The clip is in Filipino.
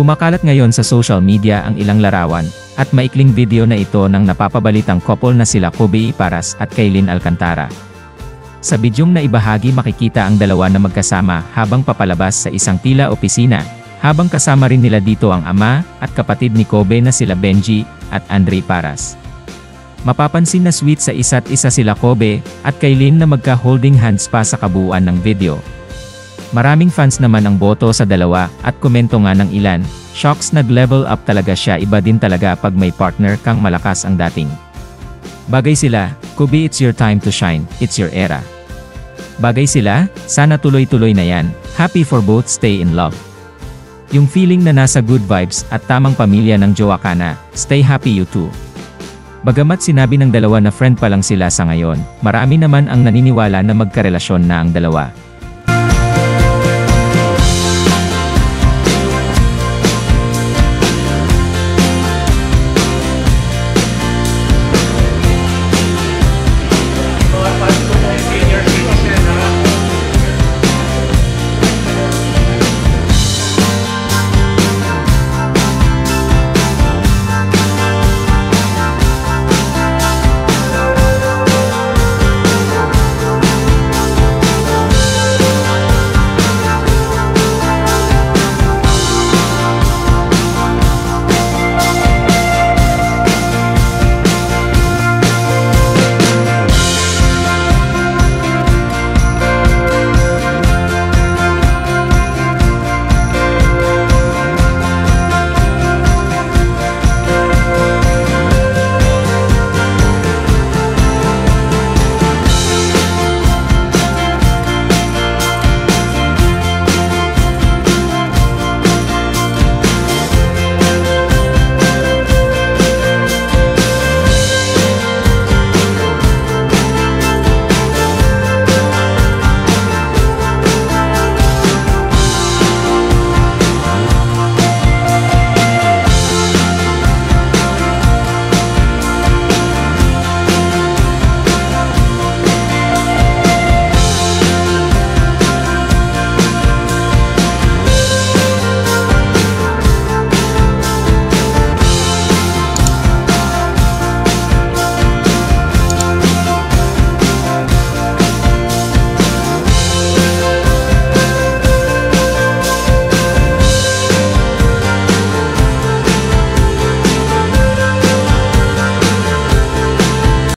Kumakalat ngayon sa social media ang ilang larawan at maikling video na ito ng napapabalitang couple na sila Kobe Iparas at Kailyn Alcantara. Sa bidyong na ibahagi makikita ang dalawa na magkasama habang papalabas sa isang tila opisina, habang kasama rin nila dito ang ama at kapatid ni Kobe na sila Benji at Andre Iparas. Mapapansin na sweet sa isa't isa sila Kobe at Kailyn na magka-holding hands pa sa kabuuan ng video. Maraming fans naman ang boto sa dalawa at komento nga ng ilan, "Shocks, nag-level up talaga siya, iba din talaga pag may partner kang malakas ang dating. Bagay sila, Kobe, it's your time to shine, it's your era. Bagay sila, sana tuloy-tuloy na yan, happy for both, stay in love. Yung feeling na nasa good vibes at tamang pamilya ng jowa ka na, stay happy you too." Bagamat sinabi ng dalawa na friend pa lang sila sa ngayon, marami naman ang naniniwala na magkarelasyon na ang dalawa.